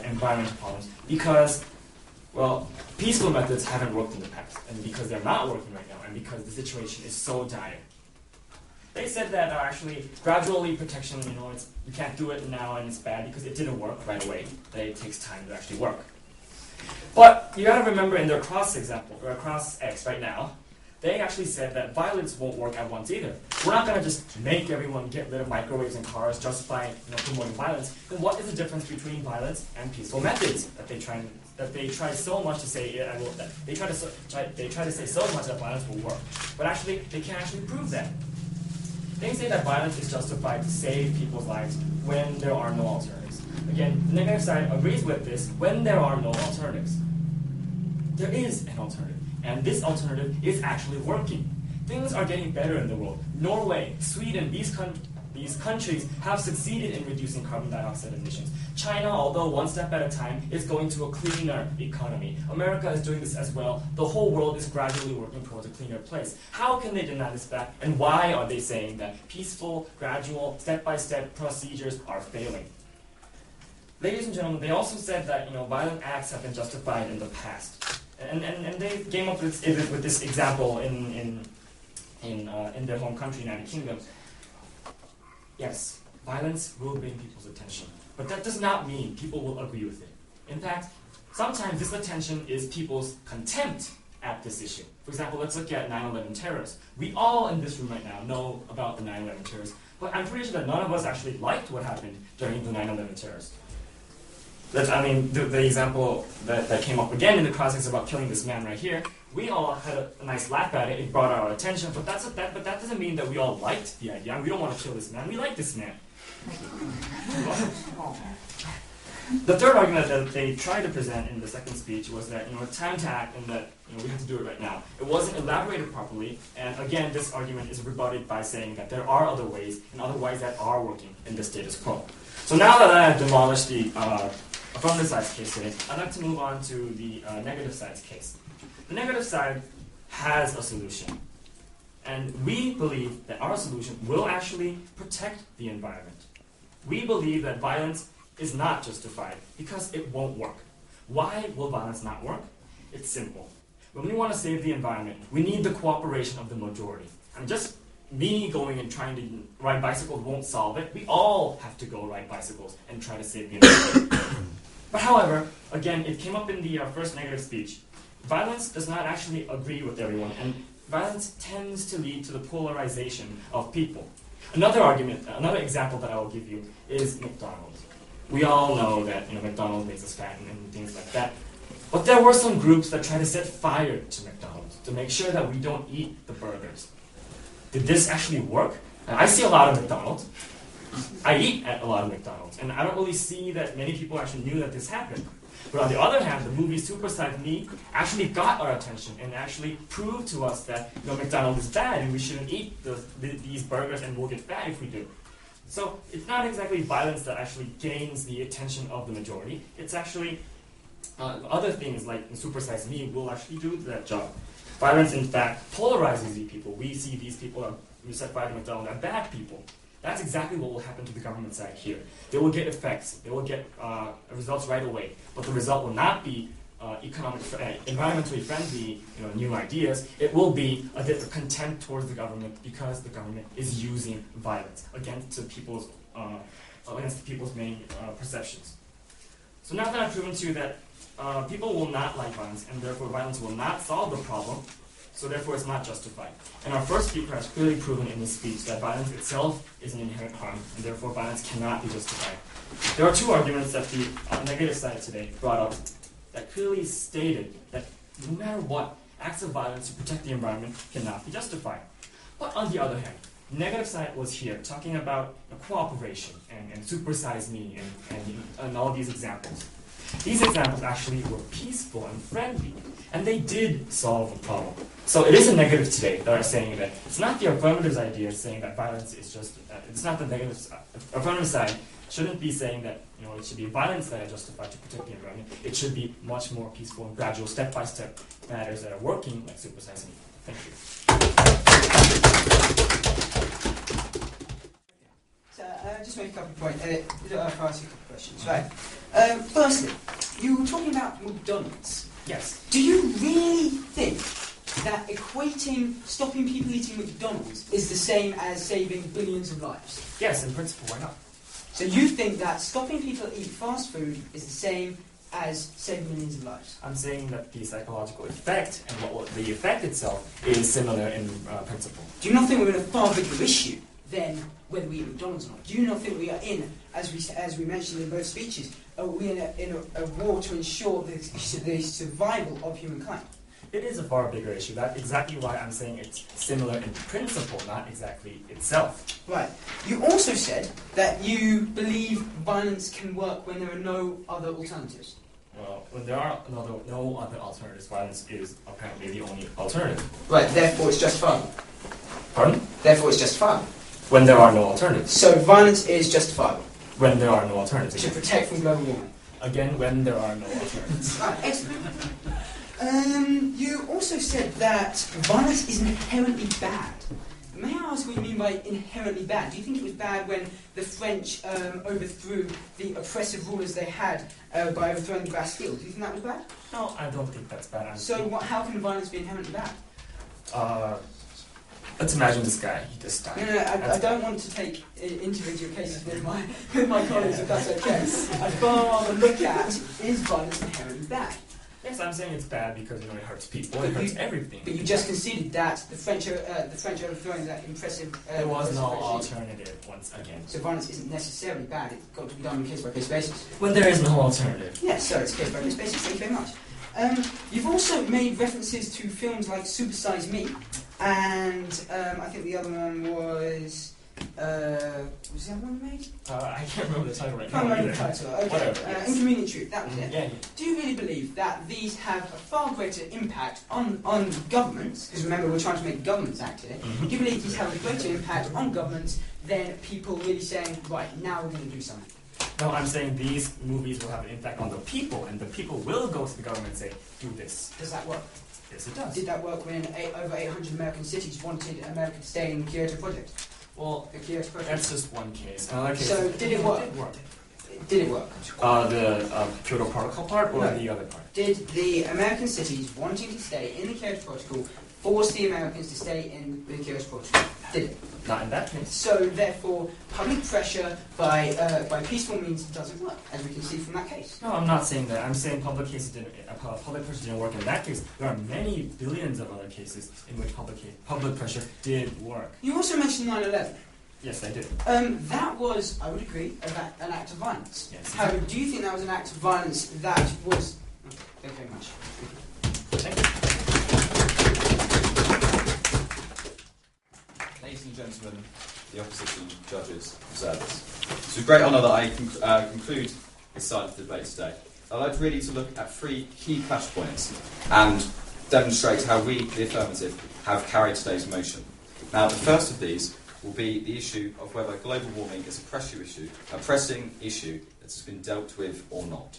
environmental problems because, well, peaceful methods haven't worked in the past, and because they're not working right now, and because the situation is so dire. They said that actually gradually protection, you can't do it now and it's bad because it didn't work right away. That it takes time to actually work. But you got to remember in their cross example, or cross X right now, they actually said that violence won't work at once either. We're not going to just make everyone get rid of microwaves and cars just by promoting violence. Then what is the difference between violence and peaceful methods that they try so much to say they try to say so much that violence will work, but actually they can't actually prove that. They say that violence is justified to save people's lives when there are no alternatives. Again, the negative side agrees with this when there are no alternatives. There is an alternative. And this alternative is actually working. Things are getting better in the world. Norway, Sweden, these countries have succeeded in reducing carbon dioxide emissions. China, although one step at a time, is going to a cleaner economy. America is doing this as well. The whole world is gradually working towards a cleaner place. How can they deny this fact? And why are they saying that peaceful, gradual, step-by-step procedures are failing? Ladies and gentlemen, they also said that violent acts have been justified in the past. And they came up with this example in their home country, United Kingdom. Yes, violence will bring people's attention, but that does not mean people will agree with it. In fact, sometimes this attention is people's contempt at this issue. For example, let's look at 9/11 terrorists. We all in this room right now know about the 9/11 terrorists, but I'm pretty sure that none of us actually liked what happened during the 9/11 terrorists. The example that came up again in the context about killing this man right here, we all had a nice laugh at it. It brought our attention, but that doesn't mean that we all liked the idea. We don't want to kill this man. We like this man. The third argument that they tried to present in the second speech was that time to act and that we have to do it right now. It wasn't elaborated properly, and again, this argument is rebutted by saying that there are other ways and other ways that are working in the status quo. So now that I have demolished the affirmative side's case today, I'd like to move on to the negative side's case. The negative side has a solution, and we believe that our solution will actually protect the environment. We believe that violence is not justified because it won't work. Why will violence not work? It's simple. When we want to save the environment, we need the cooperation of the majority. Just me going and trying to ride bicycles won't solve it. We all have to go ride bicycles and try to save the environment. But however, again, it came up in the first negative speech. Violence does not actually agree with everyone, and violence tends to lead to the polarization of people. Another example that I will give you is McDonald's. We all know that McDonald's makes us fat and things like that. But there were some groups that tried to set fire to McDonald's to make sure that we don't eat the burgers. Did this actually work? I see a lot of McDonald's. I eat at a lot of McDonald's, and I don't really see that many people actually knew that this happened. But on the other hand, the movie Super Size Me actually got our attention and actually proved to us that McDonald's is bad and we shouldn't eat these burgers and we'll get fat if we do. So it's not exactly violence that actually gains the attention of the majority. It's actually other things like Super Size Me will actually do that job. Violence, in fact, polarizes these people. We see these people who set fire to McDonald's are bad people. That's exactly what will happen to the government side here. They will get effects. They will get results right away. But the result will not be environmentally friendly, new ideas. It will be a contempt towards the government because the government is using violence against the people's main perceptions. So now that I've proven to you that people will not like violence, and therefore violence will not solve the problem, so therefore it's not justified. And our first speaker has clearly proven in his speech that violence itself is an inherent harm, and therefore violence cannot be justified. There are two arguments that the negative side today brought up that clearly stated that no matter what, acts of violence to protect the environment cannot be justified. But on the other hand, negative side was here talking about cooperation and Super Size Me and all these examples. These examples actually were peaceful and friendly, and they did solve a problem. So it is a negative today that are saying that it's not the affirmative idea saying that violence is just, it's not the negative side. Affirmative side shouldn't be saying that it should be violence that are justified to protect the environment. It should be much more peaceful and gradual, step-by-step matters that are working like Super Size Me. Thank you. So just make a couple of points. I'll ask you a couple of questions. Right. Firstly, you were talking about McDonald's. Yes. Do you really think that stopping people eating McDonald's is the same as saving billions of lives? Yes, in principle, why not? So you think that stopping people eat fast food is the same as saving millions of lives? I'm saying that the psychological effect and what the effect itself is similar in principle. Do you not think we're in a far bigger issue than whether we eat McDonald's or not? Do you not think we are in, as we mentioned in both speeches, are we in a war to ensure the survival of humankind? It is a far bigger issue. That's exactly why I'm saying it's similar in principle, not exactly itself. Right. You also said that you believe violence can work when there are no other alternatives. Well, when there are no other alternatives, violence is apparently the only alternative. Right, therefore it's just fun. Pardon? Therefore it's just fun. When there are no alternatives. So violence is justifiable. When there are no alternatives. To protect from global warming. Again, when there are no alternatives. Right, excellent. You also said that violence is inherently bad. May I ask what you mean by inherently bad? Do you think it was bad when the French overthrew the oppressive rulers they had by overthrowing the Bastille? Do you think that was bad? No, I don't think that's bad. So how can violence be inherently bad? Let's imagine this guy. He just died. No, I don't want to take individual cases with my colleagues, if that's okay. I'd far rather look at, is violence inherently bad? Yes, I'm saying it's bad because it hurts people. It hurts everything. But you just conceded that the French overthrowing that impressive. There was no alternative. Once again. So violence isn't necessarily bad. It's got to be done on a case-by-case basis. When there is no alternative. Yes, so it's case-by-case basis. Thank you very much. You've also made references to films like Super Size Me, and I think the other one was the other one made? I can't remember the title right now. Can't remember the title. Okay. Whatever, yes. Inconvenient Truth. That was it. Yeah. Do you really believe that these have a far greater impact on governments? Because remember, we're trying to make governments act here. Mm-hmm. Do you believe these have a greater impact on governments than people really saying, right, now we're going to do something? No, I'm saying these movies will have an impact on the people, and the people will go to the government and say, do this. Does that work? Yes, it does. Did that work when over 800 American cities wanted America to stay in the Kyoto Project? Well, that's just one case. Another case. So did it work? Did it work? The Kyoto Protocol part or the other part? Did the American cities wanting to stay in the Kyoto Protocol force the Americans to stay in the Kyoto Protocol? Did it? Not in that case. So therefore, public pressure by peaceful means doesn't work, as we can see from that case. No, I'm not saying that. I'm saying public pressure didn't work in that case. There are many billions of other cases in which public pressure did work. You also mentioned 9/11. Yes, I did. That was, I would agree, an act of violence. Yes. However, do you think that was an act of violence that was... Oh, thank you very much. Thank you. Ladies and gentlemen, the opposition judges, observers. It's with great honour that I conclude this side of the debate today. I'd like really to look at 3 key flashpoints and demonstrate how we, the affirmative, have carried today's motion. Now, the first of these will be the issue of whether global warming is a pressing issue that has been dealt with or not.